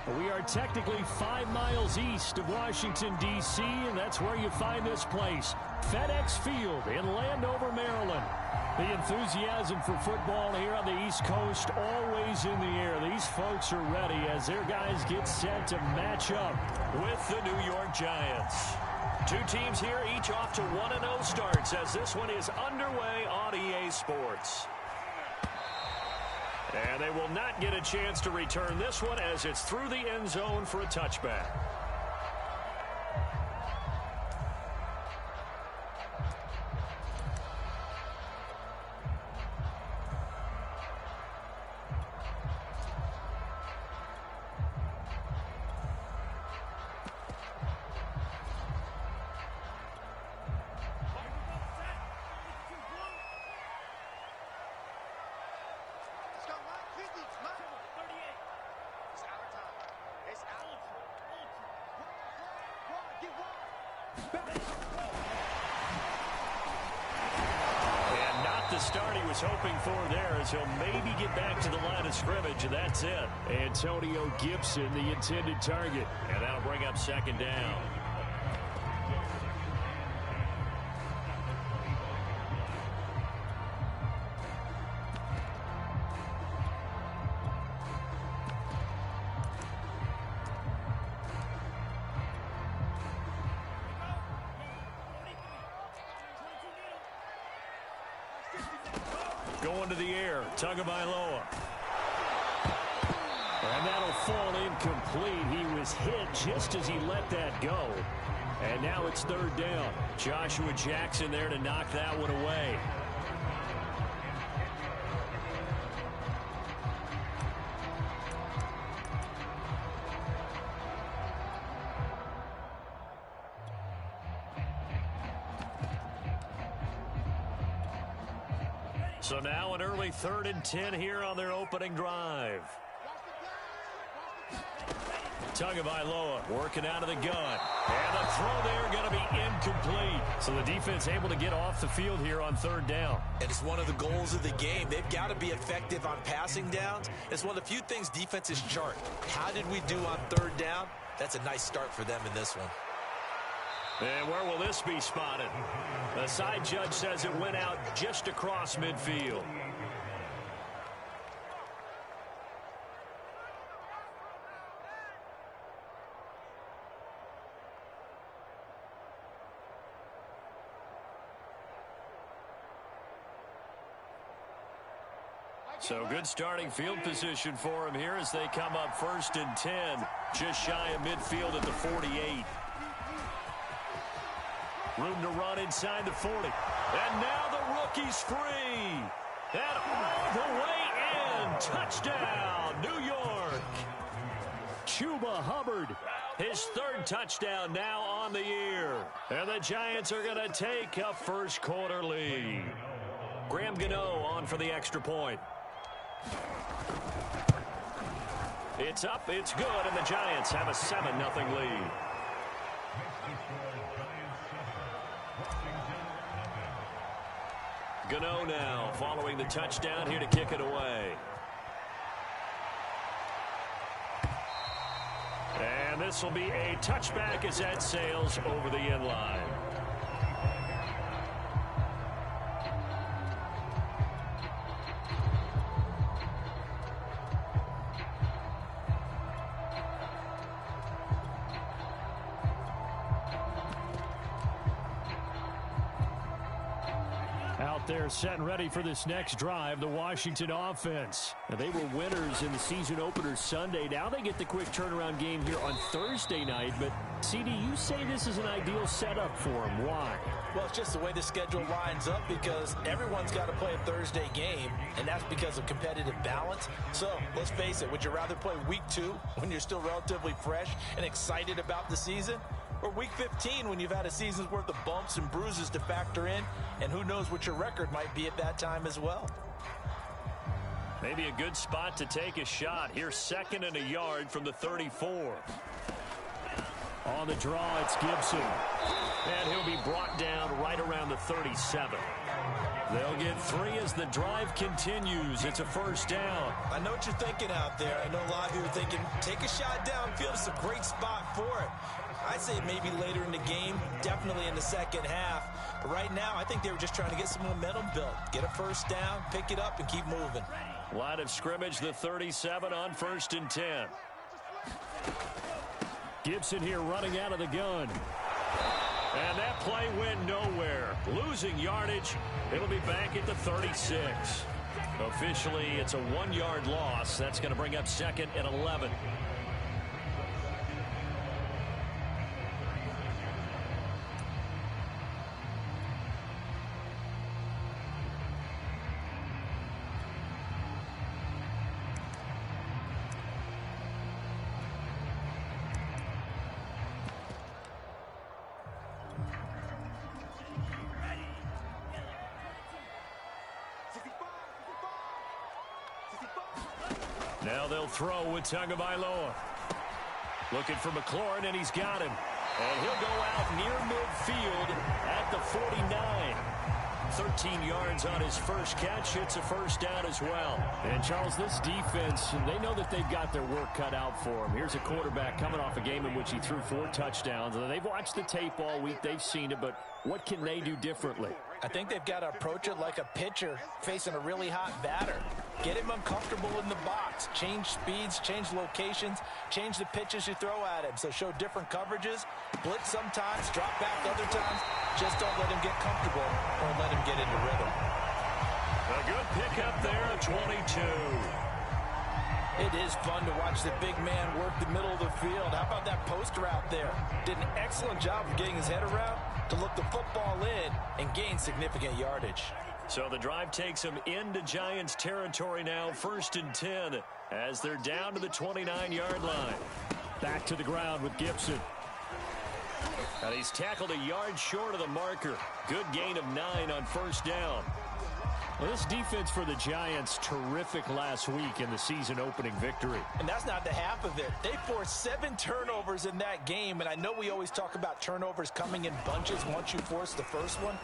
We are technically 5 miles east of Washington, D.C., and that's where you find this place, FedEx Field in Landover, Maryland. The enthusiasm for football here on the East Coast always in the air. These folks are ready as their guys get set to match up with the New York Giants. Two teams here, each off to 1-0 starts as this one is underway on EA Sports. And they will not get a chance to return this one as it's through the end zone for a touchback. And not the start he was hoping for there, as he'll maybe get back to the line of scrimmage, and that's it. Antonio Gibson, the intended target. And that'll bring up second down. Going to the air, Tagovailoa. And that'll fall incomplete. He was hit just as he let that go. And now it's third down. Joshua Jackson there to knock that one away. So now an early 3rd and 10 here on their opening drive. Tagovailoa working out of the gun. And the throw there going to be incomplete. So the defense able to get off the field here on 3rd down. And it's one of the goals of the game. They've got to be effective on passing downs. It's one of the few things defenses chart. How did we do on 3rd down? That's a nice start for them in this one. And where will this be spotted? The side judge says it went out just across midfield. So good starting field position for him here as they come up 1st and 10, just shy of midfield at the 48. Room to run inside the 40. And now the rookie's free. And all the way in. Touchdown, New York. Chuba Hubbard, his 3rd touchdown now on the year. And the Giants are going to take a first quarter lead. Graham Gano on for the extra point. It's up, it's good, and the Giants have a 7-0 lead. Gano now following the touchdown here to kick it away. And this will be a touchback as that sails over the end line. They're set and ready for this next drive, the Washington offense. Now, they were winners in the season opener Sunday. Now they get the quick turnaround game here on Thursday night. But, CD, you say this is an ideal setup for them. Why? Well, it's just the way the schedule lines up because everyone's got to play a Thursday game, and that's because of competitive balance. So, let's face it, would you rather play week 2 when you're still relatively fresh and excited about the season? Or week 15 when you've had a season's worth of bumps and bruises to factor in, and who knows what your record might be at that time as well. Maybe a good spot to take a shot. Here's 2nd and a yard from the 34. On the draw, it's Gibson. And he'll be brought down right around the 37. They'll get 3 as the drive continues. It's a first down. I know what you're thinking out there. I know a lot of you are thinking, Take a shot downfield. It's a great spot for it. I'd say maybe later in the game, definitely in the second half. But right now, I think they were just trying to get some momentum built. Get a first down, pick it up, and keep moving. Line of scrimmage, the 37 on 1st and 10. Gibson here running out of the gun. And that play went nowhere. Losing yardage. It'll be back at the 36. Officially, it's a 1-yard loss. That's going to bring up 2nd and 11. Now they'll throw with Tagovailoa. Looking for McLaurin, and he's got him. And he'll go out near midfield at the 49. 13 yards on his first catch. It's a first down as well. And, Charles, this defense, they know that they've got their work cut out for them. Here's a quarterback coming off a game in which he threw 4 touchdowns. And they've watched the tape all week. They've seen it, but what can they do differently? I think they've got to approach it like a pitcher facing a really hot batter. Get him uncomfortable in the box. Change speeds, change locations, change the pitches you throw at him. So show different coverages, blitz sometimes, drop back other times. Just don't let him get comfortable or let him get into rhythm. A good pickup there at 22. It is fun to watch the big man work the middle of the field. How about that post route there? Did an excellent job of getting his head around to look the football in and gain significant yardage. So the drive takes them into Giants territory now, 1st and 10, as they're down to the 29-yard line. Back to the ground with Gibson. And he's tackled a yard short of the marker. Good gain of 9 on 1st down. Well, this defense for the Giants, terrific last week in the season-opening victory. And that's not the half of it. They forced 7 turnovers in that game, and I know we always talk about turnovers coming in bunches once you force the first one,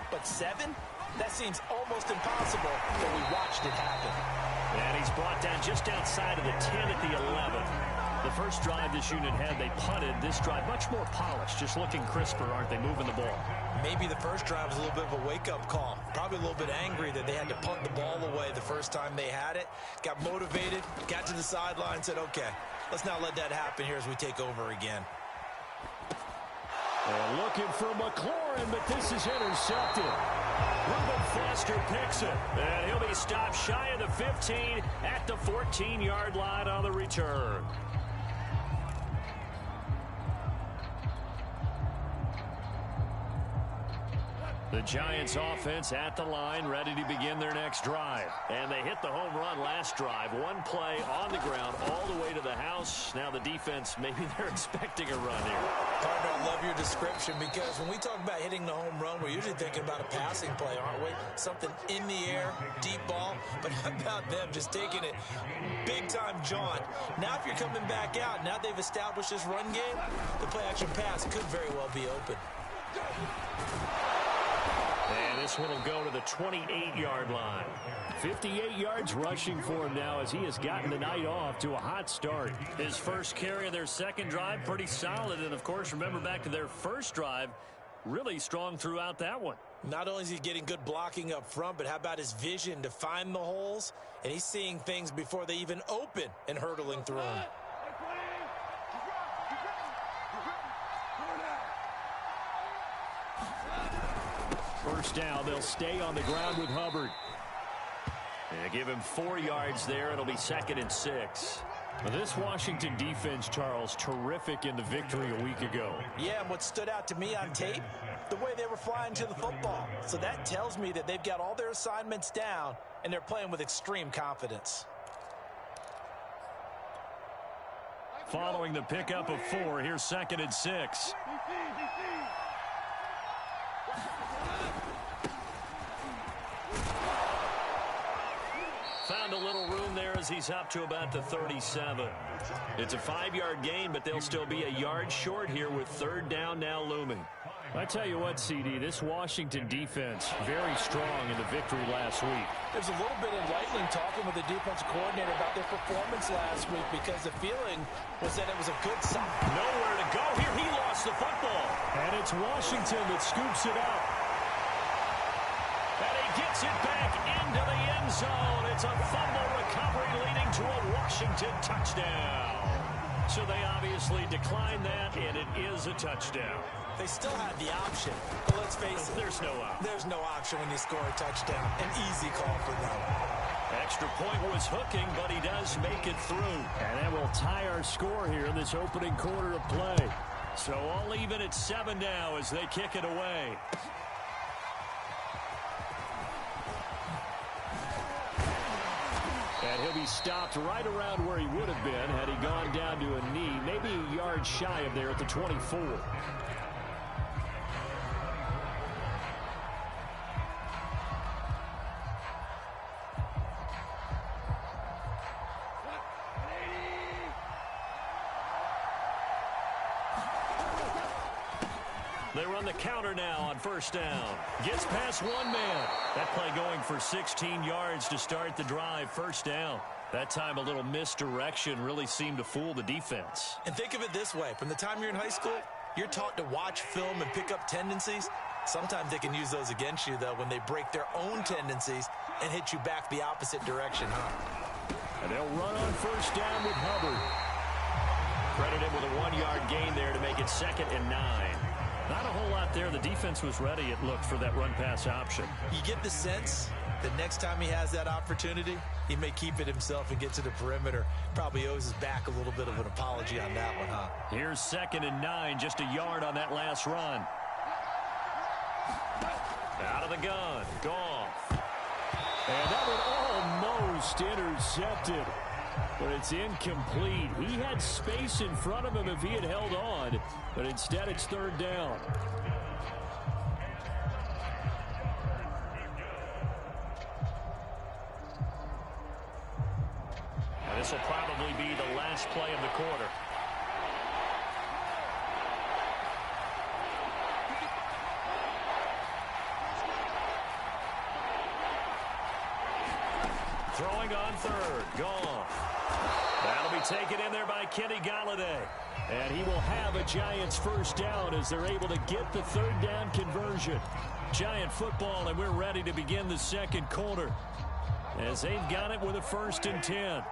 but 7? That seems almost impossible, but we watched it happen. And he's brought down just outside of the 10 at the 11. The first drive this unit had, they punted. This drive, much more polished, just looking crisper, aren't they, moving the ball? Maybe the first drive was a little bit of a wake-up call. Probably a little bit angry that they had to punt the ball away the first time they had it. Got motivated, got to the sideline, said, okay, let's not let that happen here as we take over again. And looking for McLaurin, but this is intercepted. Reuben Foster picks it, and he'll be stopped shy of the 15 at the 14-yard line on the return. The Giants offense at the line, ready to begin their next drive. And they hit the home run last drive. One play on the ground all the way to the house. Now the defense, maybe they're expecting a run here. Partner, I love your description, because when we talk about hitting the home run, we're usually thinking about a passing play, aren't we? Something in the air, deep ball. But how about them just taking it big-time jaunt? Now if you're coming back out, now they've established this run game, the play-action pass could very well be open. And this one will go to the 28-yard line. 58 yards rushing for him now as he has gotten the night off to a hot start. His first carry of their second drive, pretty solid. And, of course, remember back to their first drive, really strong throughout that one. Not only is he getting good blocking up front, but how about his vision to find the holes? And he's seeing things before they even open and hurdling through them. First down, they'll stay on the ground with Hubbard. And give him 4 yards there. It'll be 2nd and 6. Now this Washington defense, Charles, terrific in the victory a week ago. Yeah, and what stood out to me on tape, the way they were flying to the football. So that tells me that they've got all their assignments down, and they're playing with extreme confidence. Following the pickup of 4, here's 2nd and 6. Found a little room there as he's up to about the 37. It's a 5-yard gain, but they'll still be a yard short here with 3rd down now looming. I tell you what, CD, this Washington defense, very strong in the victory last week. There's a little bit enlightening talking with the defensive coordinator about their performance last week because the feeling was that it was a good sign. Nowhere to go here. He lost the football. And it's Washington that scoops it up. And he gets it back into the end zone. It's a fumble recovery leading to a Washington touchdown. So they obviously declined that, and it is a touchdown. They still had the option, but let's face it. There's no option. There's no option when you score a touchdown. An easy call for them. Extra point was hooking, but he does make it through. And that will tie our score here in this opening quarter of play. So all even at 7 now as they kick it away. And he'll be stopped right around where he would have been had he gone down to a knee, maybe a yard shy of there at the 24. They run the counter now on first down. Gets past one man. That play going for 16 yards to start the drive. First down. That time a little misdirection really seemed to fool the defense. And think of it this way. From the time you're in high school, you're taught to watch film and pick up tendencies. Sometimes they can use those against you, though, when they break their own tendencies and hit you back the opposite direction, huh? And they'll run on first down with Hubbard. Credited with a 1-yard gain there to make it 2nd and 9. Not a whole lot there. The defense was ready, it looked, for that run-pass option. You get the sense that next time he has that opportunity, he may keep it himself and get to the perimeter. Probably owes his back a little bit of an apology on that one, huh? Here's 2nd and 9, just a yard on that last run. Out of the gun, Goff. And that one almost intercepted. But it's incomplete. He had space in front of him if he had held on, but instead it's 3rd down. And this will probably be the last play of the quarter. Throwing on 3rd, Goff. That'll be taken in there by Kenny Galladay. And he will have a Giants first down as they're able to get the 3rd down conversion. Giant football, and we're ready to begin the second quarter as they've got it with a 1st and 10.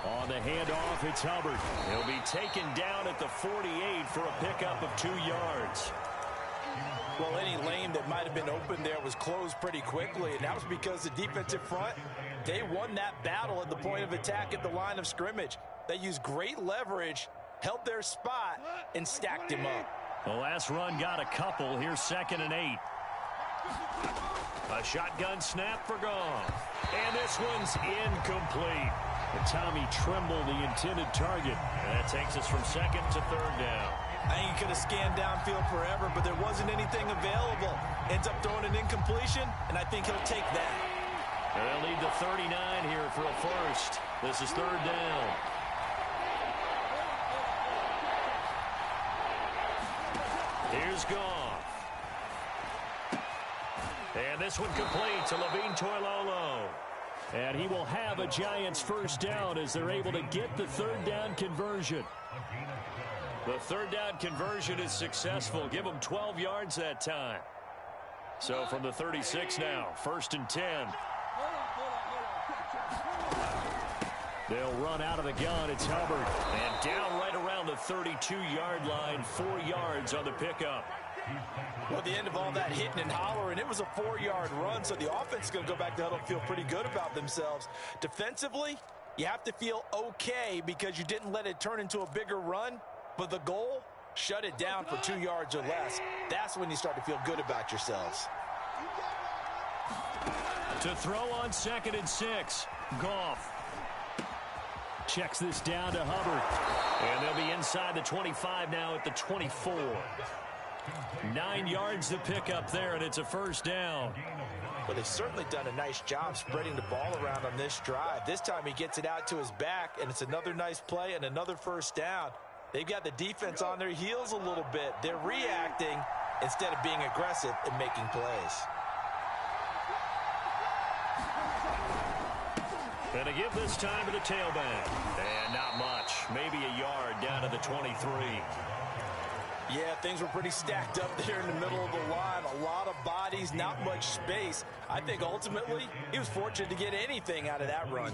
On the handoff, it's Hubbard. He'll be taken down at the 48 for a pickup of 2 yards. Well, any lane that might have been open there was closed pretty quickly, and that was because the defensive front, they won that battle at the point of attack at the line of scrimmage. They used great leverage, held their spot, and stacked him up. The last run got a couple. Here's 2nd and 8. A shotgun snap for Goff. And this one's incomplete. And Tommy Tremble, the intended target. And that takes us from 2nd to 3rd down. I think he could have scanned downfield forever, but there wasn't anything available. Ends up throwing an incompletion, and I think he'll take that. They'll need the 39 here for a first. This is 3rd down. Here's Goff. And this one complete to Levine Toilolo. And he will have a Giants first down as they're able to get the 3rd down conversion. The 3rd down conversion is successful. Give them 12 yards that time. So from the 36 now, 1st and 10. They'll run out of the gun. It's Hubbard. And down right around the 32-yard line, 4 yards on the pickup. Well, at the end of all that hitting and hollering, it was a 4-yard run, so the offense is going to go back to huddle and feel pretty good about themselves. Defensively, you have to feel okay because you didn't let it turn into a bigger run. But the goal, shut it down for 2 yards or less. That's when you start to feel good about yourselves. To throw on 2nd and 6, Goff. Checks this down to Hubbard. And they'll be inside the 25 now at the 24. 9 yards to pick up there, and it's a first down. Well, they've certainly done a nice job spreading the ball around on this drive. This time he gets it out to his back, and it's another nice play and another first down. They've got the defense on their heels a little bit. They're reacting instead of being aggressive and making plays. And to give this time to the tailback. And not much. Maybe a yard down to the 23. Yeah, things were pretty stacked up there in the middle of the line. A lot of bodies, not much space. I think ultimately he was fortunate to get anything out of that run.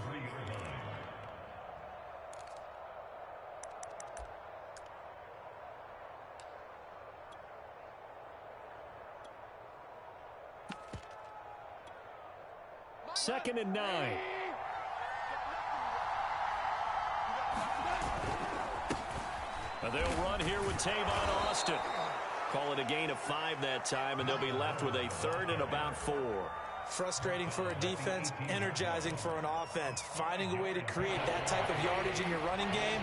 Second and 9. They'll run here with Tavon Austin. Call it a gain of 5 that time, and they'll be left with a 3rd and about 4. Frustrating for a defense, energizing for an offense. Finding a way to create that type of yardage in your running game,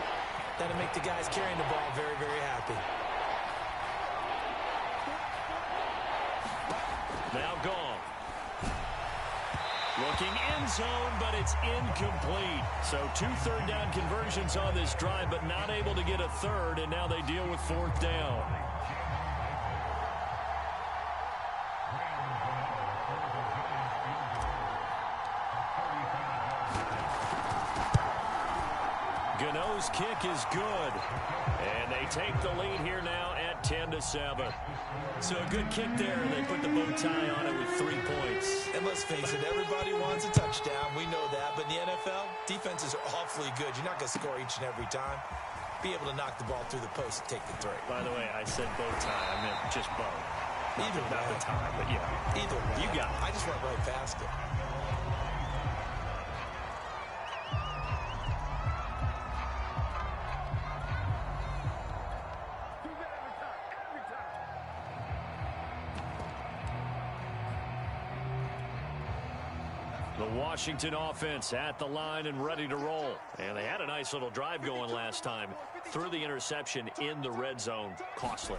that'll make the guys carrying the ball very, very happy. Now gone. Looking end zone, but it's incomplete. So 2 third-down conversions on this drive, but not able to get a 3rd, and now they deal with 4th down. Gano's kick is good. And they take the lead here now at 10-7. So a good kick there. They put the bow tie on it with 3 points. And let's face it, everybody wants a touchdown. We know that. But in the NFL, defenses are awfully good. You're not going to score each and every time. Be able to knock the ball through the post and take the 3. By the way, I said bow tie. I meant just bow. Either not way. the tie, but yeah. Either way. You got it. I just went right past it. The Washington offense at the line and ready to roll. And they had a nice little drive going last time. Threw the interception in the red zone. Costly.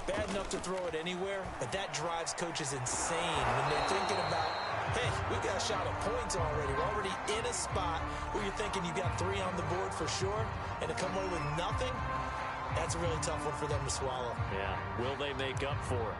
Bad enough to throw it anywhere, but that drives coaches insane when they're thinking about, hey, we got a shot at points already. We're already in a spot where you're thinking you got 3 on the board for sure, and to come away with nothing, that's a really tough one for them to swallow. Yeah, will they make up for it?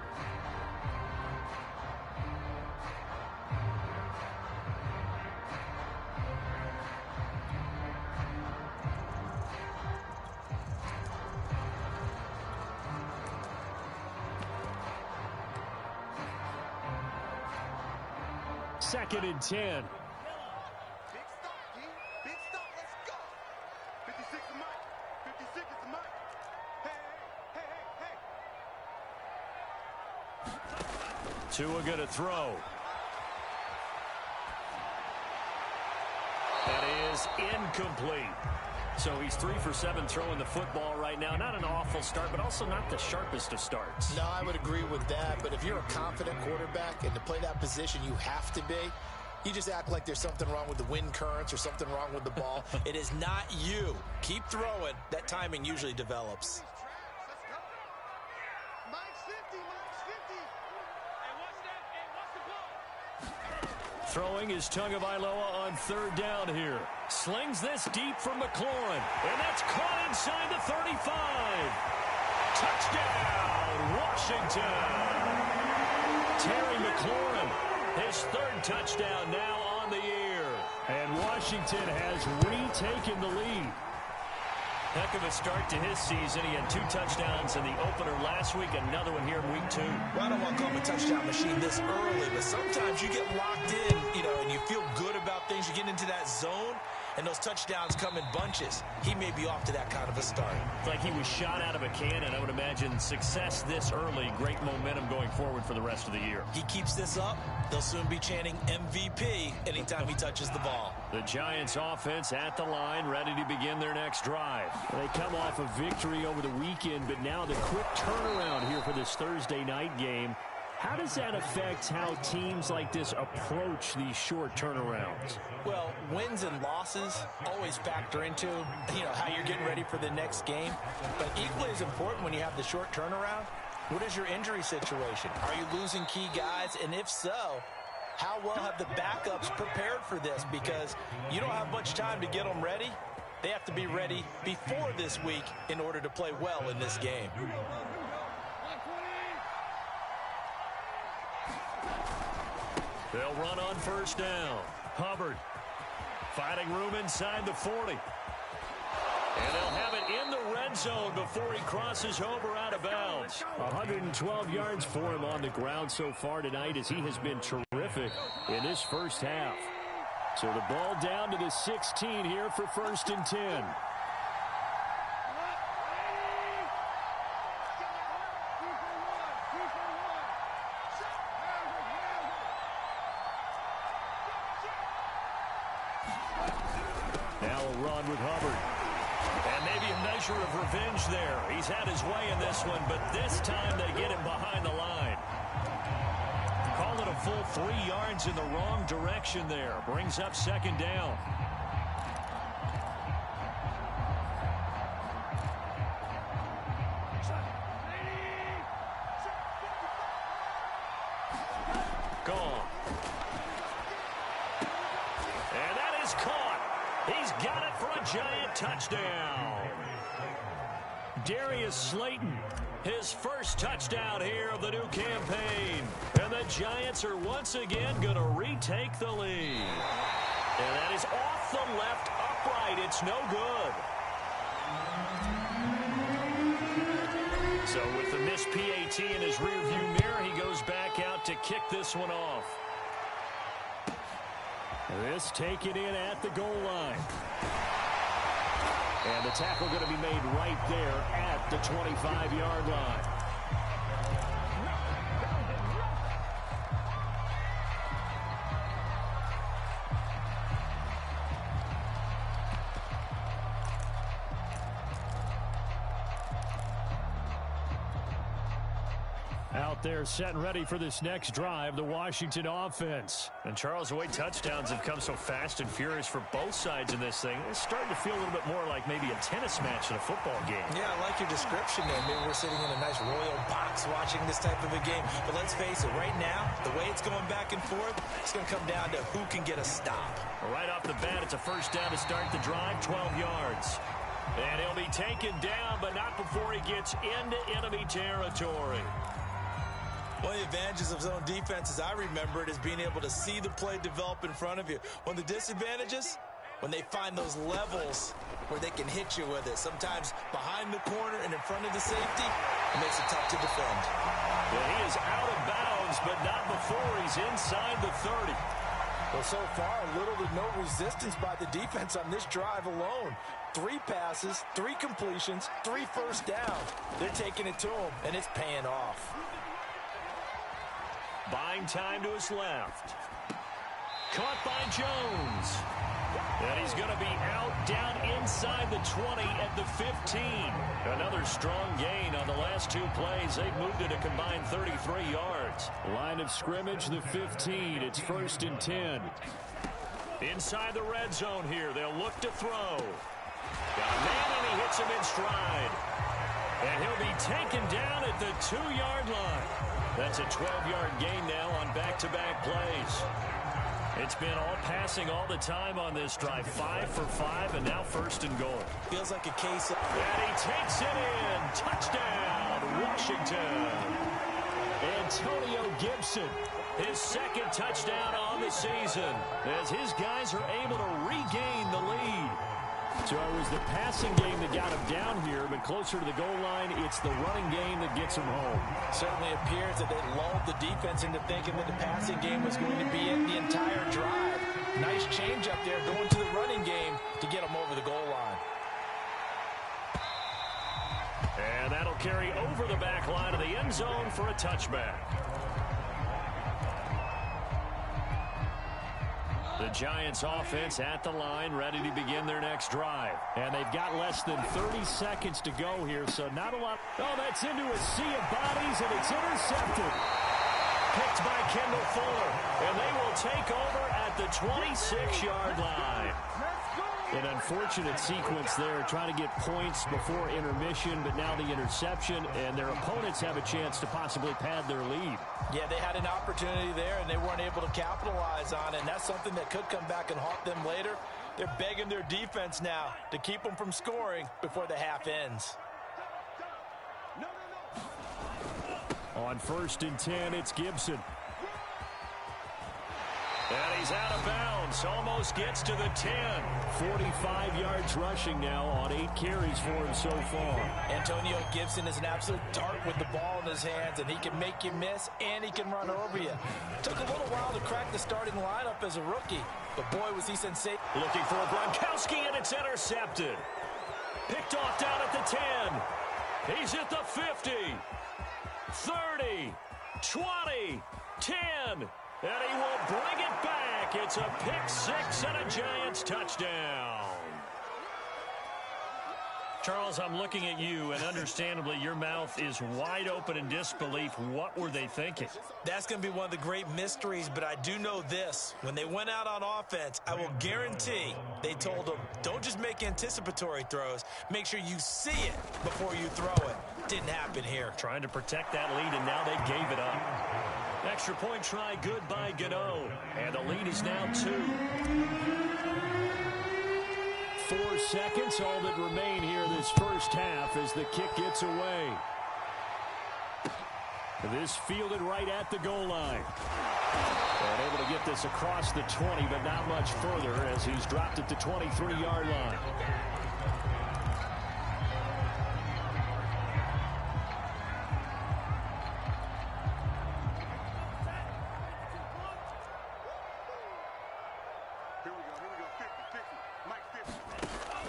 Second and 10. Big stop, G. Big stop. Let's go. 56 is Mike. 56 is Mike. Hey. Tua going to throw. That is incomplete. So he's 3 for 7 throwing the football right now. Not an awful start, but also not the sharpest of starts. No, I would agree with that. But if you're a confident quarterback and to play that position you have to be, you just act like there's something wrong with the wind currents or something wrong with the ball. It is not you. Keep throwing. That timing usually develops. Throwing is Tagovailoa on 3rd down here. Slings this deep from McLaurin. And that's caught inside the 35. Touchdown, Washington. Terry McLaurin, his 3rd touchdown now on the year. And Washington has retaken the lead. Heck of a start to his season. He had 2 touchdowns in the opener last week, another one here in week 2. Well, I don't want to call him a touchdown machine this early, but sometimes you get locked in, and you feel good about things. You get into that zone, and those touchdowns come in bunches. He may be off to that kind of a start. It's like he was shot out of a cannon. I would imagine success this early, great momentum going forward for the rest of the year. He keeps this up, they'll soon be chanting MVP anytime he touches the ball. The Giants offense at the line, ready to begin their next drive. They come off a victory over the weekend, but now the quick turnaround here for this Thursday night game. How does that affect how teams like this approach these short turnarounds? Well, wins and losses always factor into, how you're getting ready for the next game. But equally as important when you have the short turnaround, what is your injury situation? Are you losing key guys? And if so, how well have the backups prepared for this? Because you don't have much time to get them ready. they have to be ready before this week in order to play well in this game. They'll run on first down. Hubbard finding room inside the 40. And they'll have it in the red zone before he crosses over out of bounds. 112 yards for him on the ground so far tonight as he has been terrific in this first half. So the ball down to the 16 here for 1st and 10. Now a run with Hubbard. And maybe a measure of revenge there. He's had his way in this one, but this time they get him behind the line. Call it a full 3 yards in the wrong direction there. Brings up 2nd down. Gone. And that is caught. He's got it for a giant touchdown. Darius Slayton, his first touchdown here of the new campaign. And the Giants are once again going to retake the lead. And that is off the left upright. It's no good. So with the missed PAT in his rearview mirror, he goes back out to kick this one off. This taken in at the goal line. And the tackle going to be made right there at the 25-yard line. Out there set and ready for this next drive, the Washington offense. And Charles, the way touchdowns have come so fast and furious for both sides in this thing, it's starting to feel a little bit more like maybe a tennis match in a football game. Yeah, I like your description there. Maybe we're sitting in a nice royal box watching this type of a game. But let's face it, right now, the way it's going back and forth, it's going to come down to who can get a stop. Right off the bat, it's a first down to start the drive, 12 yards. And he'll be taken down, but not before he gets into enemy territory. One of the advantages of zone defense, as I remember it, is being able to see the play develop in front of you. One of the disadvantages, when they find those levels where they can hit you with it. Sometimes behind the corner and in front of the safety, it makes it tough to defend. Yeah, he is out of bounds, but not before he's inside the 30. Well, so far, little to no resistance by the defense on this drive alone. 3 passes, 3 completions, 3 first downs. They're taking it to him, and it's paying off. Buying time to his left. Caught by Jones. And he's going to be out down inside the 20 at the 15. Another strong gain on the last 2 plays. They've moved it a combined 33 yards. Line of scrimmage, the 15. It's 1st and 10. Inside the red zone here. They'll look to throw. Got a man, and he hits him in stride. And he'll be taken down at the 2-yard line. That's a 12-yard gain now on back-to-back plays. It's been all passing all the time on this drive. 5 for 5, and now 1st and goal. Feels like a case of... And he takes it in. Touchdown, Washington. Antonio Gibson, his 2nd touchdown on the season, as his guys are able to regain the lead. So it was the passing game that got him down here, but closer to the goal line, it's the running game that gets him home. Certainly appears that they lulled the defense into thinking that the passing game was going to be it the entire drive. Nice change up there going to the running game to get him over the goal line. And that'll carry over the back line of the end zone for a touchback. The Giants offense at the line, ready to begin their next drive. And they've got less than 30 seconds to go here, so not a lot. Oh, that's into a sea of bodies, and it's intercepted. Picked by Kendall Fuller, and they will take over at the 26-yard line. An unfortunate sequence there, trying to get points before intermission, but now the interception, and their opponents have a chance to possibly pad their lead. Yeah, they had an opportunity there, and they weren't able to capitalize on it, and that's something that could come back and haunt them later. They're begging their defense now to keep them from scoring before the half ends. On 1st and 10, it's Gibson. And he's out of bounds. Almost gets to the 10. 45 yards rushing now on 8 carries for him so far. Antonio Gibson is an absolute dart with the ball in his hands, and he can make you miss, and he can run over you. Took a little while to crack the starting lineup as a rookie, but boy, was he sensational. Looking for Gronkowski, and it's intercepted. Picked off down at the 10. He's at the 50. 30. 20. 10. And he will bring it back. It's a pick six and a Giants touchdown. Charles, I'm looking at you, and understandably, your mouth is wide open in disbelief. What were they thinking? That's going to be one of the great mysteries, but I do know this. When they went out on offense, I will guarantee they told them, don't just make anticipatory throws. Make sure you see it before you throw it. Didn't happen here. Trying to protect that lead, and now they gave it up. Extra point try good by Gano. And the lead is now 2. 4 seconds, all that remain here this first half as the kick gets away. This fielded right at the goal line. And able to get this across the 20, but not much further as he's dropped at the 23-yard line.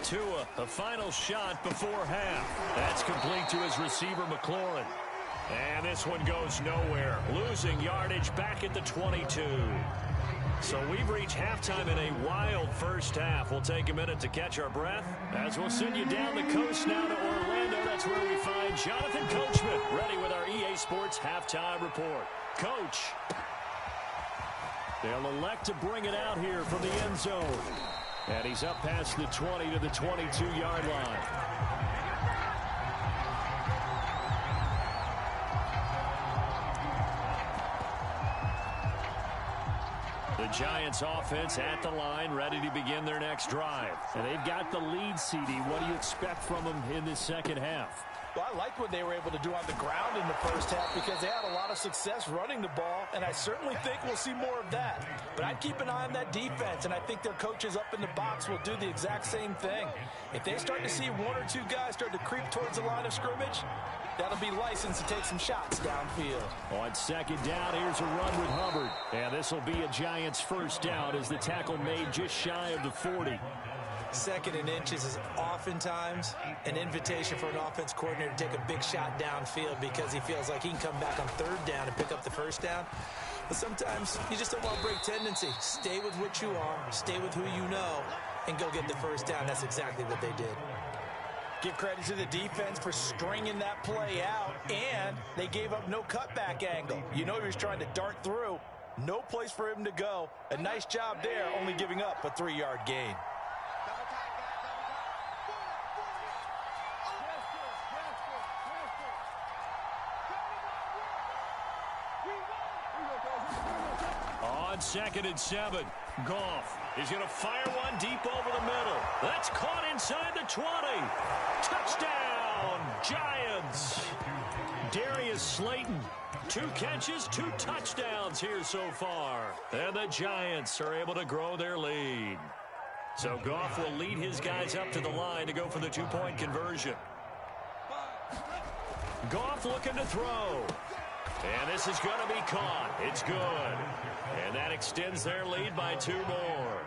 Tua, a final shot before half. That's complete to his receiver, McLaurin. And this one goes nowhere. Losing yardage back at the 22. So we've reached halftime in a wild first half. We'll take a minute to catch our breath as we'll send you down the coast now to Orlando. That's where we find Jonathan Coachman ready with our EA Sports halftime report. Coach. They'll elect to bring it out here from the end zone. And he's up past the 20 to the 22-yard line. The Giants offense at the line, ready to begin their next drive. And they've got the lead, CD. What do you expect from them in this second half? Well, I like what they were able to do on the ground in the first half because they had a lot of success running the ball, and I certainly think we'll see more of that. But I'd keep an eye on that defense, and I think their coaches up in the box will do the exact same thing. If they start to see 1 or 2 guys start to creep towards the line of scrimmage, that'll be license to take some shots downfield. On second down, here's a run with Hubbard. And this will be a Giants first down as the tackle made just shy of the 40. Second and inches is oftentimes an invitation for an offense coordinator to take a big shot downfield because he feels like he can come back on third down and pick up the first down. But sometimes you just don't want to break tendency. Stay with what you are, stay with who you know, and go get the first down. That's exactly what they did. Give credit to the defense for stringing that play out, and they gave up no cutback angle. You know he was trying to dart through. No place for him to go. A nice job there, only giving up a 3-yard gain. On 2nd and 7, Goff is going to fire one deep over the middle. That's caught inside the 20. Touchdown, Giants. Darius Slayton, 2 catches, 2 touchdowns here so far. And the Giants are able to grow their lead. So Goff will lead his guys up to the line to go for the 2-point conversion. Goff looking to throw. And this is going to be caught. It's good. And that extends their lead by 2 more.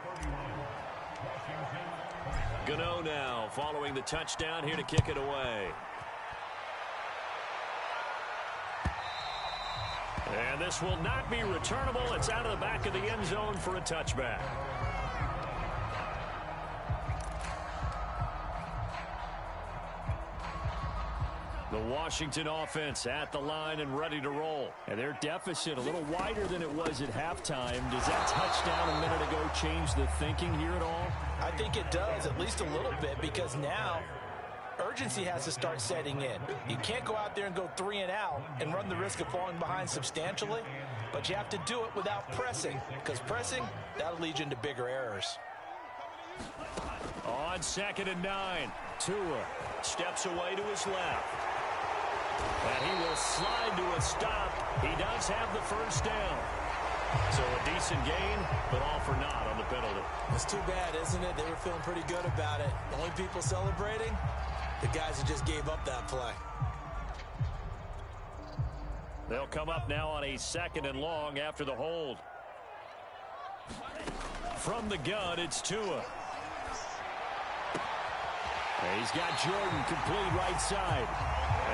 Gano now following the touchdown here to kick it away. And this will not be returnable. It's out of the back of the end zone for a touchback. The Washington offense at the line and ready to roll. And their deficit a little wider than it was at halftime. Does that touchdown a minute ago change the thinking here at all? I think it does, at least a little bit, because now urgency has to start setting in. You can't go out there and go 3 and out and run the risk of falling behind substantially, but you have to do it without pressing, because pressing, that'll lead you into bigger errors. on 2nd and 9. Tua steps away to his left. And he will slide to a stop. He does have the first down. So a decent gain, but all for naught on the penalty. It's too bad, isn't it? They were feeling pretty good about it. The only people celebrating, the guys who just gave up that play. They'll come up now on a 2nd and long after the hold. From the gun, it's Tua. He's got Jordan complete right side.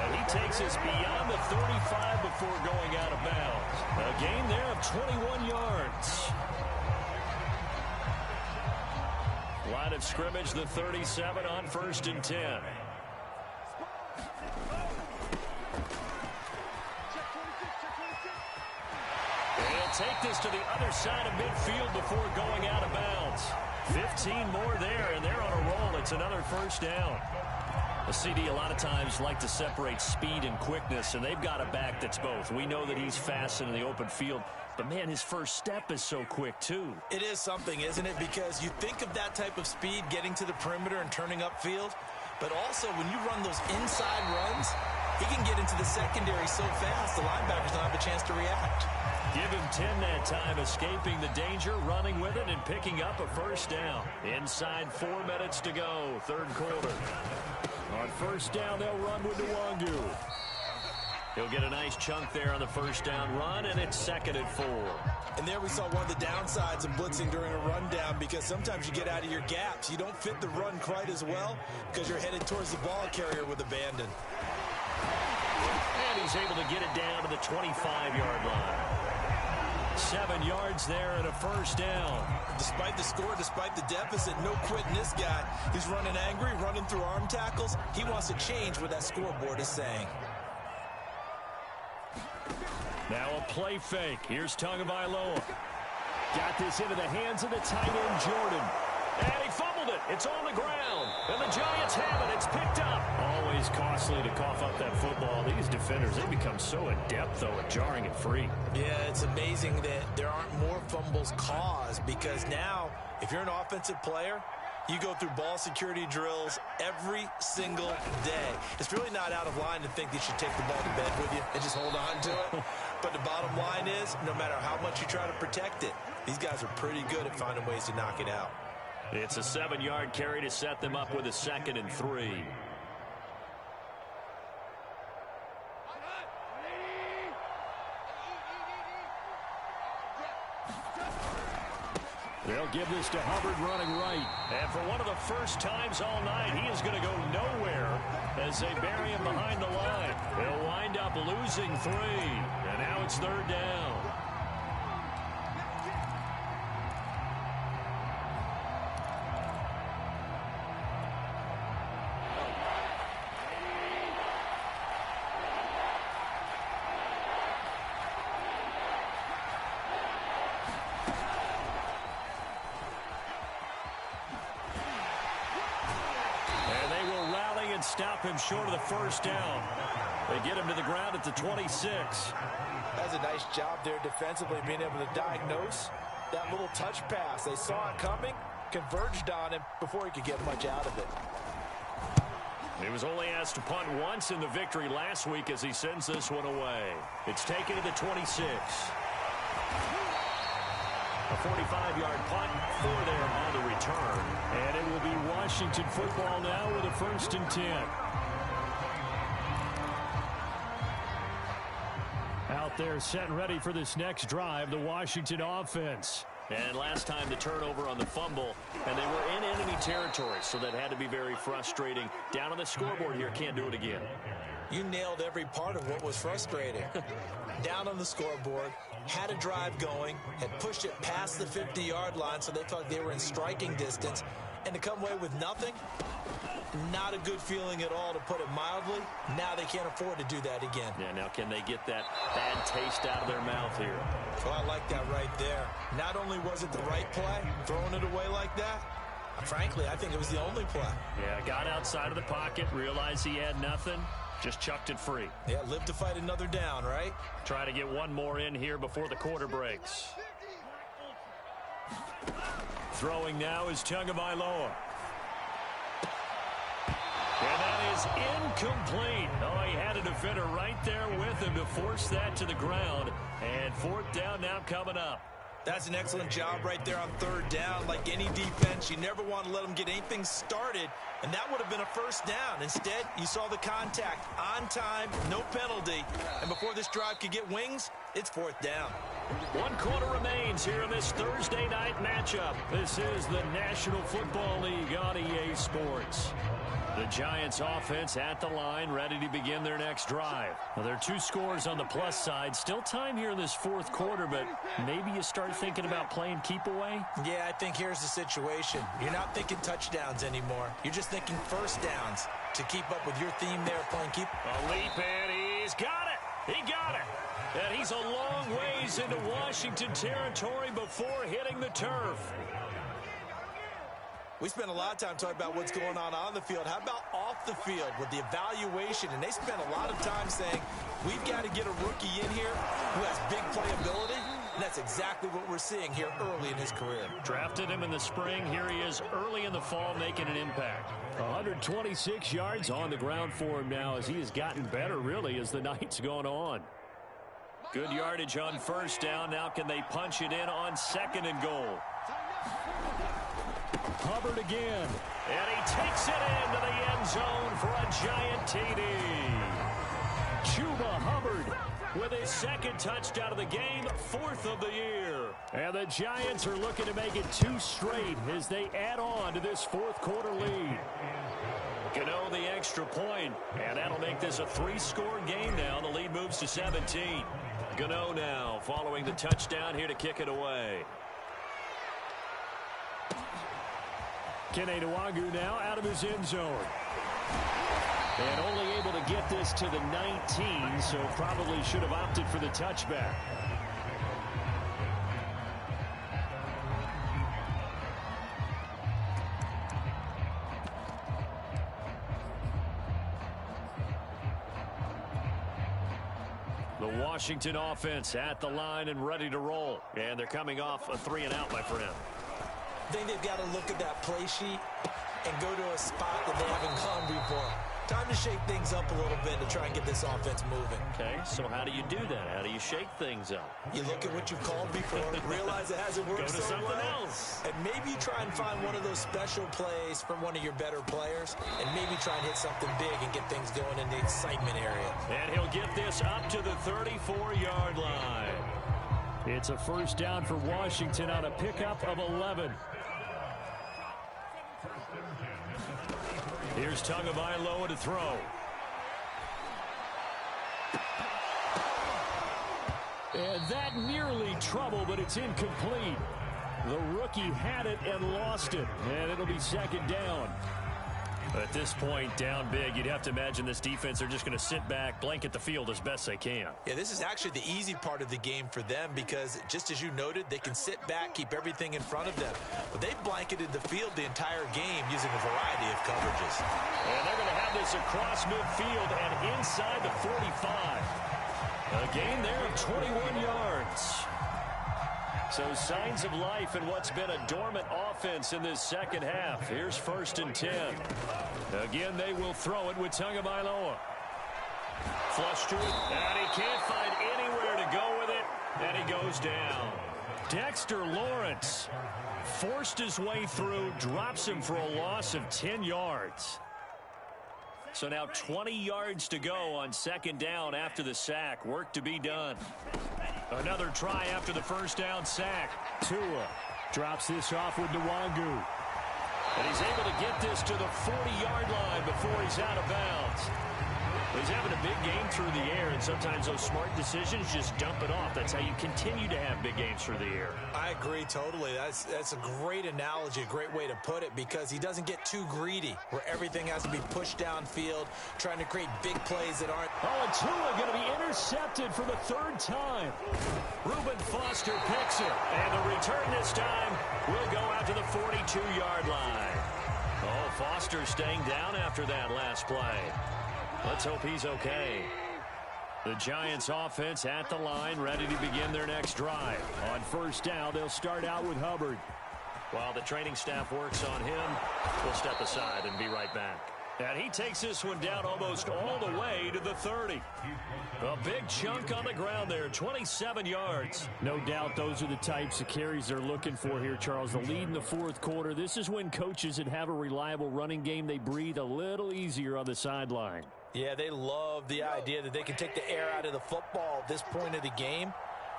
And he takes us beyond the 35 before going out of bounds. A gain there of 21 yards. Line of scrimmage, the 37 on 1st and 10. He'll take this to the other side of midfield before going out of bounds. 15 more there, and they're on a roll. It's another first down. The CD a lot of times like to separate speed and quickness, and they've got a back that's both. We know that he's fast in the open field, but, man, his first step is so quick, too. It is something, isn't it? Because you think of that type of speed getting to the perimeter and turning upfield, but also when you run those inside runs, he can get into the secondary so fast the linebackers don't have a chance to react. Give him 10 that time, escaping the danger, running with it, and picking up a first down. Inside 4 minutes to go, 3rd quarter. On 1st down, they'll run with Nwangu. He'll get a nice chunk there on the first down run, and it's 2nd and 4. And there we saw one of the downsides of blitzing during a rundown, because sometimes you get out of your gaps. You don't fit the run quite as well because you're headed towards the ball carrier with abandon. And he's able to get it down to the 25-yard line. 7 yards there and a first down. Despite the score, despite the deficit, no quitting this guy. He's running angry, running through arm tackles. He wants to change what that scoreboard is saying. Now a play fake. Here's Tagovailoa. Got this into the hands of the tight end, Jordan. And he fumbled it. It's on the ground. And the Giants have it. It's picked up. Always costly to cough up that football. These defenders, they become so adept, though, at jarring it free. Yeah, it's amazing that there aren't more fumbles caused, because now, if you're an offensive player, you go through ball security drills every single day. It's really not out of line to think that you should take the ball to bed with you and just hold on to it. But the bottom line is, no matter how much you try to protect it, these guys are pretty good at finding ways to knock it out. It's a 7-yard carry to set them up with a 2nd and 3. They'll give this to Hubbard running right. And for one of the first times all night, he is going to go nowhere as they bury him behind the line. They'll wind up losing 3. And now it's 3rd down. Stop him short of the first down. They get him to the ground at the 26. That's a nice job there defensively, being able to diagnose that little touch pass. They saw it coming, converged on him before he could get much out of it. He was only asked to punt once in the victory last week as he sends this one away. It's taken to the 26. A 45-yard punt for there on the return. And it will be Washington football now with a 1st and 10. Out there set and ready for this next drive, the Washington offense. And last time the turnover on the fumble, and they were in enemy territory, so that had to be very frustrating. Down on the scoreboard here, can't do it again. You nailed every part of what was frustrating. Down on the scoreboard, had a drive going, had pushed it past the 50-yard line, so they thought they were in striking distance, and to come away with nothing, not a good feeling at all, to put it mildly. Now they can't afford to do that again. Yeah, now can they get that bad taste out of their mouth here? Well, I like that right there. Not only was it the right play, throwing it away like that, frankly, I think it was the only play. Yeah, got outside of the pocket, realized he had nothing, just chucked it free. Yeah, live to fight another down, right? Try to get one more in here before the quarter breaks. Throwing now is Tagovailoa. And that is incomplete. Oh, he had a defender right there with him to force that to the ground. And fourth down now coming up. That's an excellent job right there on third down. Like any defense, you never want to let them get anything started, and that would have been a first down. Instead, you saw the contact on time, no penalty, and before this drive could get wings, it's fourth down. 1 quarter remains here in this Thursday night matchup. This is the National Football League on EA Sports. The Giants offense at the line, ready to begin their next drive. Well, there are 2 scores on the plus side. Still time here in this fourth quarter, but maybe you start thinking about playing keep away? Yeah, I think here's the situation. You're not thinking touchdowns anymore. You're just thinking first downs to keep up with your theme there, playing keep. A leap, and he's got it. He got it. And he's a long ways into Washington territory before hitting the turf. We spent a lot of time talking about what's going on the field. How about off the field with the evaluation? And they spent a lot of time saying, we've got to get a rookie in here who has big playability. And that's exactly what we're seeing here early in his career. Drafted him in the spring. Here he is early in the fall making an impact. 126 yards on the ground for him now as he has gotten better, really, as the night's gone on. Good yardage on first down. Now can they punch it in on second and goal? Hubbard again, and he takes it into the end zone for a giant TD. Chuba Hubbard with his second touchdown of the game, 4th of the year. And the Giants are looking to make it 2 straight as they add on to this fourth quarter lead. Gano the extra point, and that'll make this a 3-score game now. The lead moves to 17. Gano now following the touchdown here to kick it away. Kene Nwagu now out of his end zone. And only able to get this to the 19, so probably should have opted for the touchback. The Washington offense at the line and ready to roll. And they're coming off a 3-and-out, my friend. I think they've got to look at that play sheet and go to a spot that they haven't gone before. Time to shake things up a little bit to try and get this offense moving. Okay, so how do you do that? How do you shake things up? You look at what you've called before, realize it hasn't worked Go to so something well, else. and maybe try and find one of those special plays from one of your better players, and maybe try and hit something big and get things going in the excitement area. And he'll get this up to the 34-yard line. It's a first down for Washington on a pickup of 11. Here's Tagovailoa to throw. And that nearly trouble, but it's incomplete. The rookie had it and lost it, and it'll be second down. At this point, down big, you'd have to imagine this defense are just going to sit back, blanket the field as best they can. Yeah, this is actually the easy part of the game for them because, just as you noted, they can sit back, keep everything in front of them. But they've blanketed the field the entire game using a variety of coverages. And they're going to have this across midfield and inside the 45. A gain there of 21 yards. So signs of life in what's been a dormant offense in this second half. Here's 1st and 10. Again, they will throw it with Tagovailoa. Flush to it, and he can't find anywhere to go with it, and he goes down. Dexter Lawrence forced his way through, drops him for a loss of 10 yards. So now 20 yards to go on second down after the sack. Work to be done. Another try after the first down sack. Tua drops this off with Nwagu. And he's able to get this to the 40-yard line before he's out of bounds. He's having a big game through the air, and sometimes those smart decisions just dump it off. That's how you continue to have big games through the air. I agree totally. That's a great analogy, a great way to put it, because he doesn't get too greedy where everything has to be pushed downfield, trying to create big plays that aren't. Oh, and Tua going to be intercepted for the 3rd time. Reuben Foster picks it, and the return this time will go out to the 42-yard line. Oh, Foster staying down after that last play. Let's hope he's okay. The Giants offense at the line, ready to begin their next drive. On first down, they'll start out with Hubbard. While the training staff works on him, we'll step aside and be right back. And he takes this one down almost all the way to the 30. A big chunk on the ground there, 27 yards. No doubt those are the types of carries they're looking for here, Charles. The lead in the fourth quarter. This is when coaches that have a reliable running game, they breathe a little easier on the sideline. Yeah, they love the idea that they can take the air out of the football at this point of the game.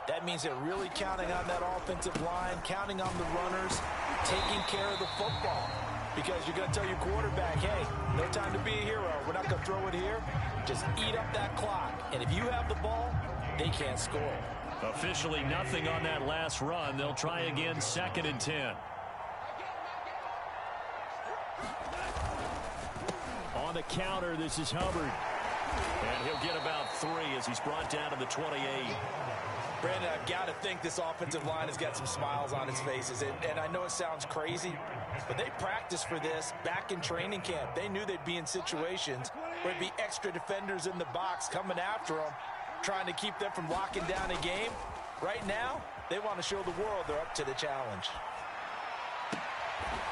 That means they're really counting on that offensive line, counting on the runners, taking care of the football. Because you're going to tell your quarterback, hey, no time to be a hero. We're not going to throw it here. Just eat up that clock. And if you have the ball, they can't score. Officially nothing on that last run. They'll try again, 2nd and 10. On the counter, this is Hubbard. And he'll get about 3 as he's brought down to the 28. Brandon, I've got to think this offensive line has got some smiles on its faces. And I know it sounds crazy, but they practiced for this back in training camp. They knew they'd be in situations where there'd be extra defenders in the box coming after them, trying to keep them from locking down a game. Right now, they want to show the world they're up to the challenge.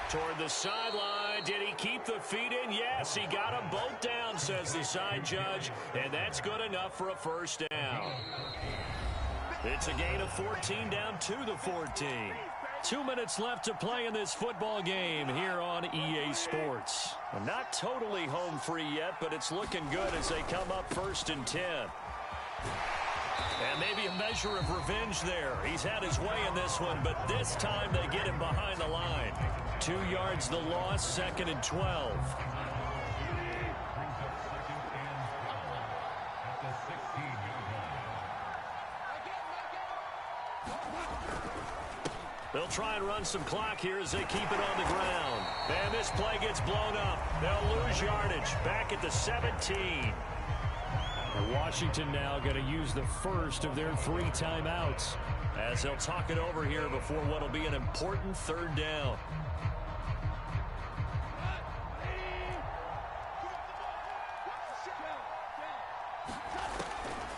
Toward the sideline. Did he keep the feet in? Yes, he got them both down, says the side judge. And that's good enough for a first down. It's a gain of 14 down to the 14. 2 minutes left to play in this football game here on EA Sports. Well, not totally home free yet, but it's looking good as they come up 1st and 10. And maybe a measure of revenge there. He's had his way in this one, but this time they get him behind the line. 2 yards the loss, 2nd and 12. They'll try and run some clock here as they keep it on the ground. And this play gets blown up. They'll lose yardage. Back at the 17. And Washington now going to use the first of their 3 timeouts as they'll talk it over here before what will be an important 3rd down.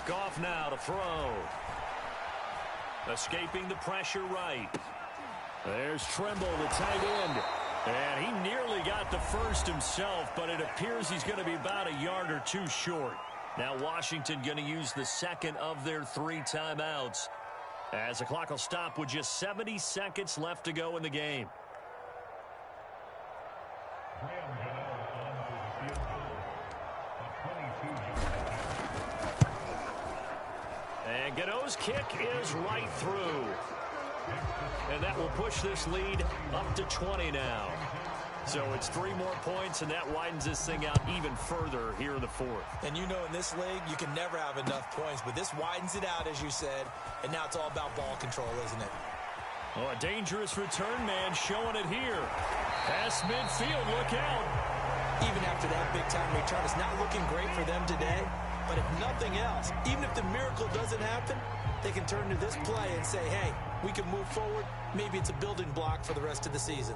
Goff now to throw. Escaping the pressure right. There's Tremble, the tight end. And he nearly got the first himself, but it appears he's going to be about a yard or 2 short. Now Washington going to use the 2nd of their 3 timeouts as the clock will stop with just 70 seconds left to go in the game. And Gano's kick is right through. And that will push this lead up to 20 now. So it's 3 more points, and that widens this thing out even further here in the 4th. And you know in this league, you can never have enough points, but this widens it out, as you said, and now it's all about ball control, isn't it? Oh, a dangerous return man showing it here. Past midfield, look out. Even after that big-time return, it's not looking great for them today. But if nothing else, even if the miracle doesn't happen, they can turn to this play and say, hey, we can move forward. Maybe it's a building block for the rest of the season.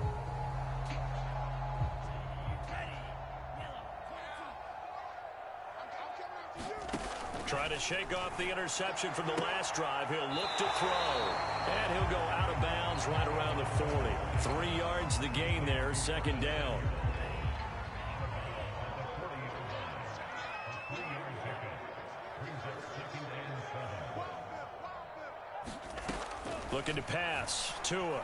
Try to shake off the interception from the last drive. He'll look to throw. And he'll go out of bounds right around the 40. 3 yards the gain there, 2nd down. Looking to pass. Tua.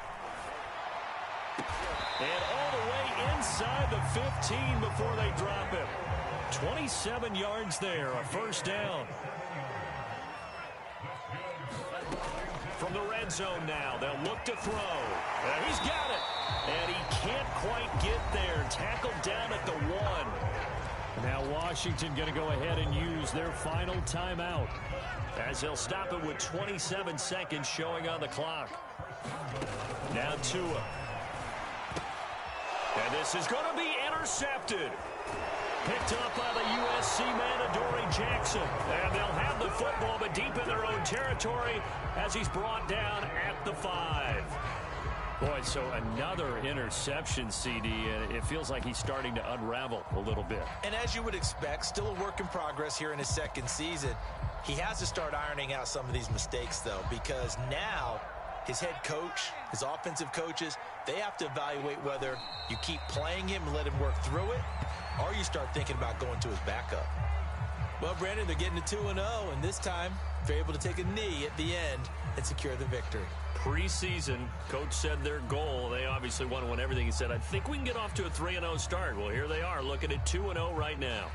And all the way inside the 15 before they drop him. 27 yards there, a first down. From the red zone now, they'll look to throw. And he's got it. And he can't quite get there. Tackled down at the 1. Now Washington going to go ahead and use their final timeout as they'll stop it with 27 seconds showing on the clock. Now Tua. And this is going to be intercepted. Picked up by the USC man, Adoree Jackson. And they'll have the football, but deep in their own territory as he's brought down at the 5. Boy, so another interception, CD, and it feels like he's starting to unravel a little bit. And as you would expect, still a work in progress here in his 2nd season. He has to start ironing out some of these mistakes, though, because now his head coach, his offensive coaches, they have to evaluate whether you keep playing him and let him work through it, or you start thinking about going to his backup. Well, Brandon, they're getting to 2-0, and this time they're able to take a knee at the end and secure the victory. Preseason, coach said their goal, they obviously want to win everything. He said, I think we can get off to a 3-0 start. Well, here they are looking at 2-0 right now.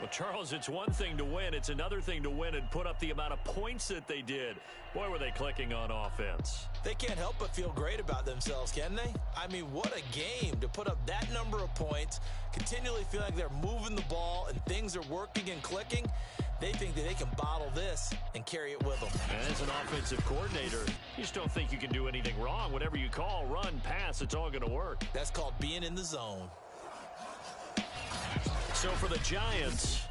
Well, Charles, it's one thing to win. It's another thing to win and put up the amount of points that they did. Boy, were they clicking on offense. They can't help but feel great about themselves, can they? I mean, what a game to put up that number of points, continually feel like they're moving the ball and things are working and clicking. They think that they can bottle this and carry it with them. And as an offensive coordinator, you just don't think you can do anything wrong. Whatever you call, run, pass, it's all going to work. That's called being in the zone. So for the Giants,